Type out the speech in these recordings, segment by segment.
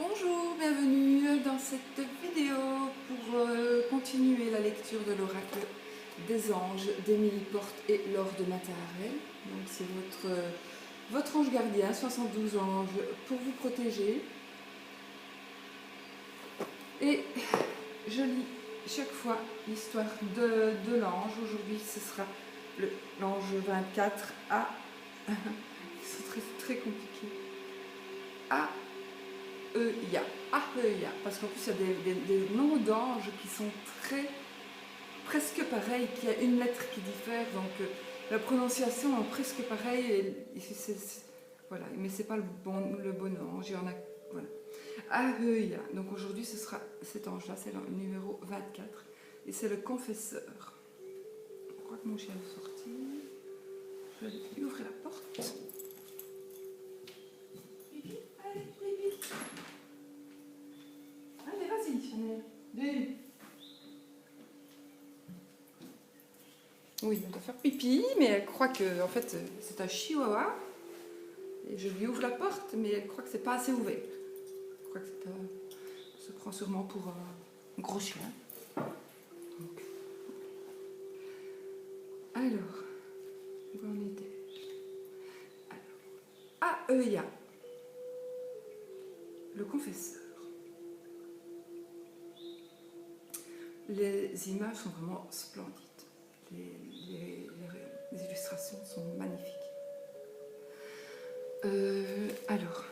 Bonjour, bienvenue dans cette vidéo pour continuer la lecture de l'oracle des anges d'Émilie Porte et Laure de Mattarel. Donc c'est votre ange gardien, 72 anges pour vous protéger. Et je lis chaque fois l'histoire de l'ange. Aujourd'hui ce sera l'ange 24 A. C'est très compliqué. Aheuia, parce qu'en plus il y a des noms d'anges qui sont presque pareils, qu'il y a une lettre qui diffère, donc la prononciation est presque pareille, voilà, mais c'est pas le bon ange, il y en a, voilà. Aheuia, donc aujourd'hui ce sera cet ange-là, c'est le numéro 24, et c'est le confesseur. Je crois que mon chien est sorti, je vais lui ouvrir la porte. Allez, vas-y, Chanel. Oui, elle doit faire pipi, mais elle croit que en fait, c'est un chihuahua. Et je lui ouvre la porte, mais elle croit que c'est pas assez ouvert. Elle croit que c'est pas... Elle se prend sûrement pour un gros chien. Donc. Alors, où en était-je? Aheuia, le confesseur. Les images sont vraiment splendides. Les illustrations sont magnifiques. Alors,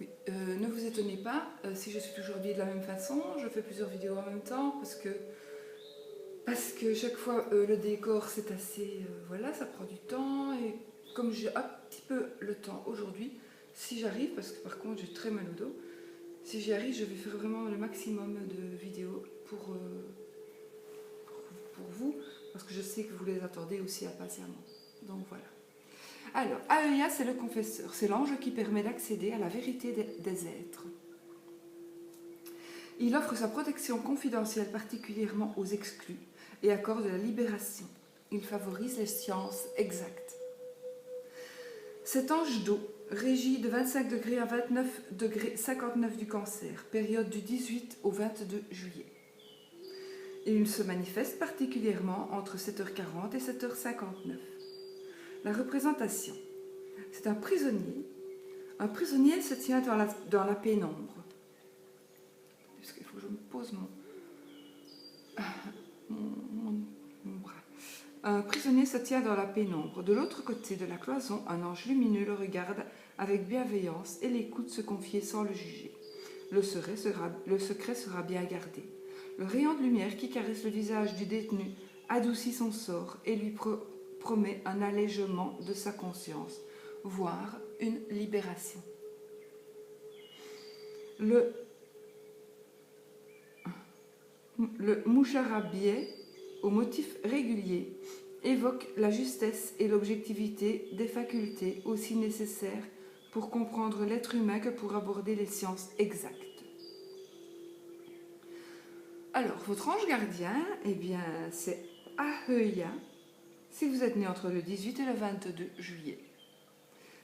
oui, ne vous étonnez pas si je suis toujours habillée de la même façon. Je fais plusieurs vidéos en même temps parce que chaque fois le décor c'est assez... voilà, ça prend du temps et comme j'ai un petit peu le temps aujourd'hui, si j'arrive, parce que par contre j'ai très mal au dos, si j'y arrive, je vais faire vraiment le maximum de vidéos pour vous, parce que je sais que vous les attendez aussi impatiemment. Donc voilà. Alors, Aheuia, c'est le confesseur, c'est l'ange qui permet d'accéder à la vérité des êtres. Il offre sa protection confidentielle particulièrement aux exclus et accorde la libération. Il favorise les sciences exactes. Cet ange d'eau régit de 25 degrés à 29 degrés 59 du Cancer, période du 18 au 22 juillet. Et il se manifeste particulièrement entre 7h40 et 7h59. La représentation. C'est un prisonnier. Un prisonnier se tient dans la pénombre. Parce qu'il faut que je me pose mon bras. Un prisonnier se tient dans la pénombre. De l'autre côté de la cloison, un ange lumineux le regarde avec bienveillance et l'écoute se confier sans le juger. Le secret sera bien gardé. Le rayon de lumière qui caresse le visage du détenu adoucit son sort et lui promet un allègement de sa conscience, voire une libération. Le moucharabieh, au motif régulier, évoque la justesse et l'objectivité des facultés aussi nécessaires pour comprendre l'être humain que pour aborder les sciences exactes. Alors, votre ange gardien, eh bien, c'est Aheuia, si vous êtes né entre le 18 et le 22 juillet.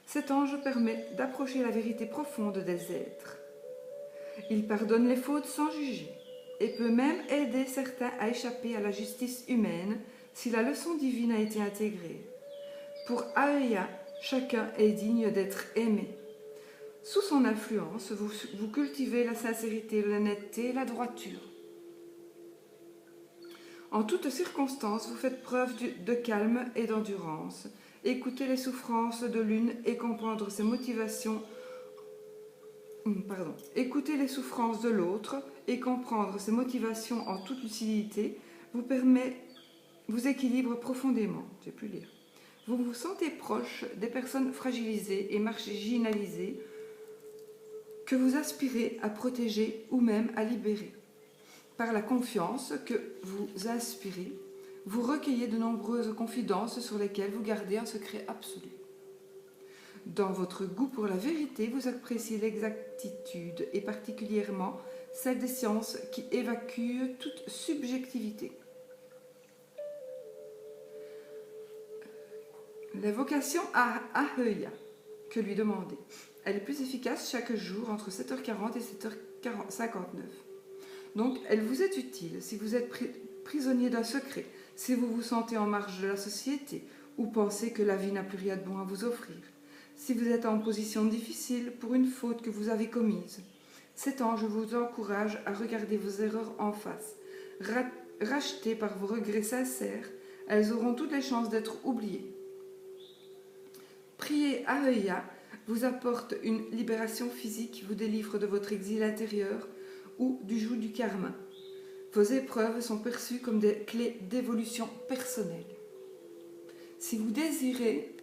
Cet ange permet d'approcher la vérité profonde des êtres. Il pardonne les fautes sans juger et peut même aider certains à échapper à la justice humaine si la leçon divine a été intégrée. Pour Aheuia, chacun est digne d'être aimé. Sous son influence, vous cultivez la sincérité, l'honnêteté et la droiture. En toutes circonstances, vous faites preuve de calme et d'endurance. Écoutez les souffrances de l'une et comprendre ses motivations. Écouter les souffrances de l'autre et comprendre ses motivations en toute lucidité vous équilibre profondément. Je ne vais plus lire. Vous vous sentez proche des personnes fragilisées et marginalisées que vous aspirez à protéger ou même à libérer. Par la confiance que vous inspirez, vous recueillez de nombreuses confidences sur lesquelles vous gardez un secret absolu. Dans votre goût pour la vérité, vous appréciez l'exactitude et particulièrement celle des sciences qui évacuent toute subjectivité. La vocation à Aheuia. que lui demander. Elle est plus efficace chaque jour entre 7h40 et 7h59. Donc, elle vous est utile si vous êtes prisonnier d'un secret, si vous vous sentez en marge de la société ou pensez que la vie n'a plus rien de bon à vous offrir, si vous êtes en position difficile pour une faute que vous avez commise. Cet ange vous encourage à regarder vos erreurs en face. Rachetées par vos regrets sincères, elles auront toutes les chances d'être oubliées. Prier Ahia vous apporte une libération physique, vous délivre de votre exil intérieur ou du joug du karma. Vos épreuves sont perçues comme des clés d'évolution personnelle. Si vous désirez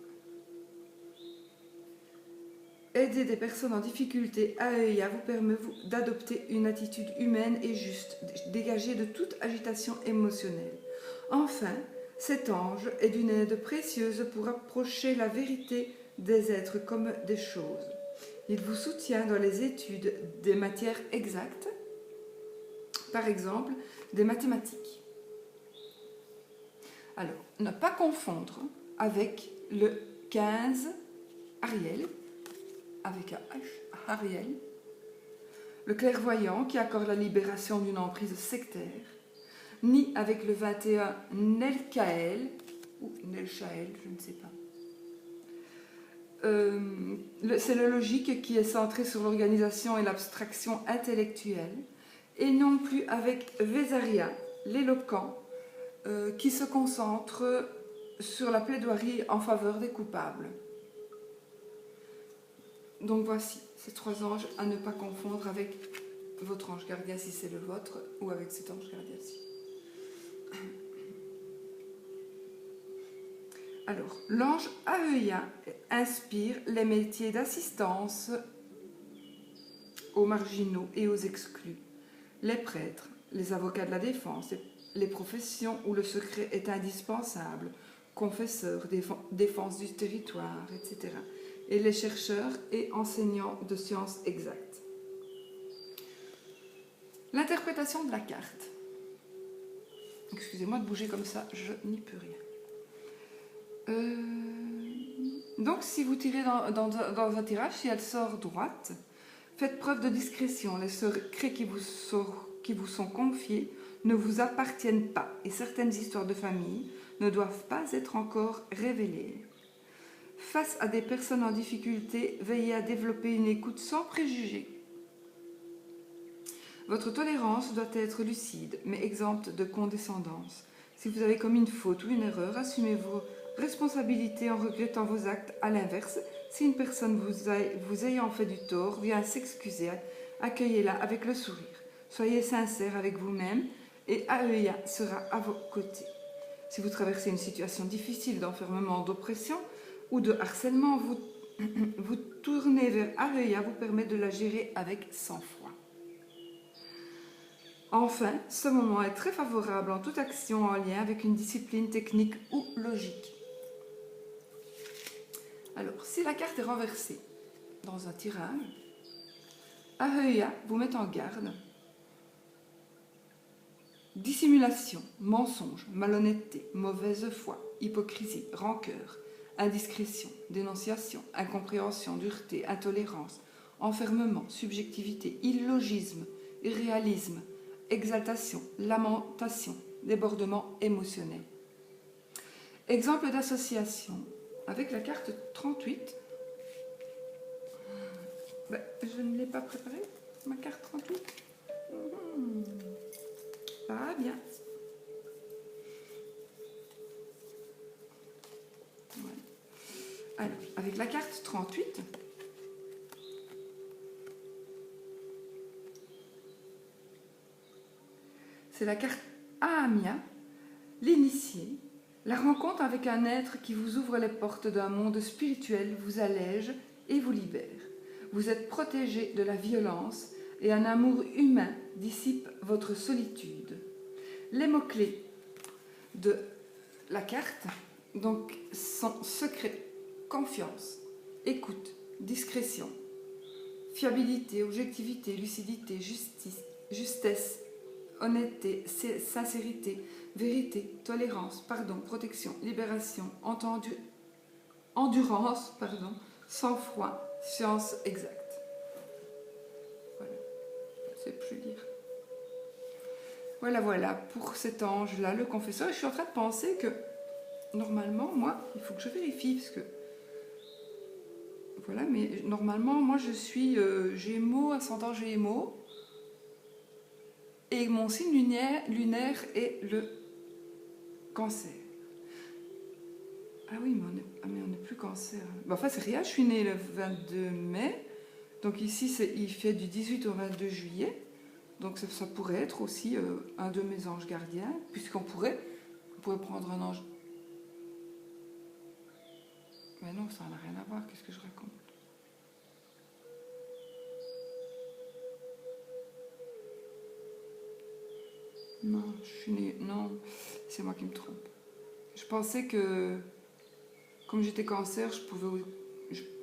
aider des personnes en difficulté, Ahia vous permet d'adopter une attitude humaine et juste, dégagée de toute agitation émotionnelle. Enfin, cet ange est d'une aide précieuse pour approcher la vérité des êtres comme des choses. Il vous soutient dans les études des matières exactes, par exemple des mathématiques. Alors, ne pas confondre avec le 15 Ariel, avec un H, Ariel, le clairvoyant qui accorde la libération d'une emprise sectaire, ni avec le 21 Nelchael, ou Nelchael, je ne sais pas. C'est le logique qui est centré sur l'organisation et l'abstraction intellectuelle, et non plus avec Vésaria, l'éloquent, qui se concentre sur la plaidoirie en faveur des coupables. Donc voici ces 3 anges à ne pas confondre avec votre ange gardien si c'est le vôtre, ou avec cet ange gardien-ci. Alors, l'ange Ahia inspire les métiers d'assistance aux marginaux et aux exclus, les prêtres, les avocats de la défense, les professions où le secret est indispensable, confesseurs, défense du territoire, etc. Et les chercheurs et enseignants de sciences exactes. L'interprétation de la carte. Excusez-moi de bouger comme ça, je n'y peux rien. Donc, si vous tirez dans un tirage, si elle sort droite, faites preuve de discrétion. Les secrets qui vous sont confiés ne vous appartiennent pas et certaines histoires de famille ne doivent pas être encore révélées. Face à des personnes en difficulté, veillez à développer une écoute sans préjugés. Votre tolérance doit être lucide, mais exempte de condescendance. Si vous avez commis une faute ou une erreur, assumez vos responsabilités en regrettant vos actes. À l'inverse, si une personne vous ayant fait du tort vient s'excuser, accueillez-la avec le sourire. Soyez sincère avec vous-même et Ahia sera à vos côtés. Si vous traversez une situation difficile d'enfermement, d'oppression ou de harcèlement, vous tournez vers Ahia vous permet de la gérer avec sang-froid. Enfin, ce moment est très favorable en toute action en lien avec une discipline technique ou logique. Alors, si la carte est renversée dans un tirage, Ahia vous met en garde. Dissimulation, mensonge, malhonnêteté, mauvaise foi, hypocrisie, rancœur, indiscrétion, dénonciation, incompréhension, dureté, intolérance, enfermement, subjectivité, illogisme, irréalisme, exaltation, lamentation, débordement émotionnel. Exemple d'association avec la carte 38. Je ne l'ai pas préparée, ma carte 38. Pas bien. Voilà. Alors, avec la carte 38, c'est la carte Ahamia, l'initié. La rencontre avec un être qui vous ouvre les portes d'un monde spirituel vous allège et vous libère. Vous êtes protégé de la violence et un amour humain dissipe votre solitude. Les mots-clés de la carte donc, sont secret, confiance, écoute, discrétion, fiabilité, objectivité, lucidité, justesse, honnêteté, sincérité, vérité, tolérance, pardon, protection, libération, endurance, Sans froid, science exacte. Voilà, je ne sais plus lire. Voilà, voilà, pour cet ange-là, le confesseur. Et je suis en train de penser que, normalement, moi, il faut que je vérifie, parce que... Voilà, mais normalement, moi, je suis Gémeaux, ascendant Gémeaux. Et mon signe lunaire est le Cancer. Ah oui, mais on n'est plus Cancer. Bah, enfin, c'est rien, je suis née le 22 mai. Donc ici, il fait du 18 au 22 juillet. Donc ça pourrait être aussi un de mes anges gardiens, puisqu'on pourrait prendre un ange. Mais non, ça n'a rien à voir, qu'est-ce que je raconte? Non, je suis née... Non, c'est moi qui me trompe. Je pensais que, comme j'étais Cancer, je pouvais...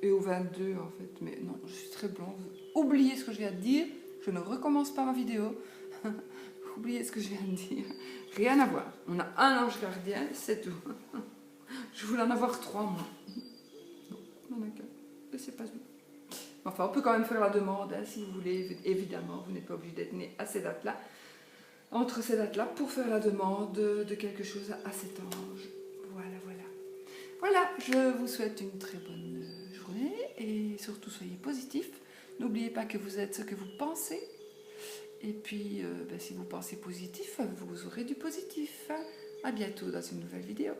Et au 22, en fait. Mais non, je suis très blonde. Oubliez ce que je viens de dire. Je ne recommence pas ma vidéo. Oubliez ce que je viens de dire. Rien à voir. On a un ange gardien, c'est tout. Je voulais en avoir 3, moi. Non, on n'en a qu'un. Mais c'est pas tout. Enfin, on peut quand même faire la demande, hein, si vous voulez. Évidemment, vous n'êtes pas obligé d'être né à ces dates-là. Entre ces dates-là, pour faire la demande de quelque chose à cet ange. Voilà, voilà. Voilà, je vous souhaite une très bonne journée et surtout soyez positifs. N'oubliez pas que vous êtes ce que vous pensez. Et puis, si vous pensez positif, vous aurez du positif. À bientôt dans une nouvelle vidéo.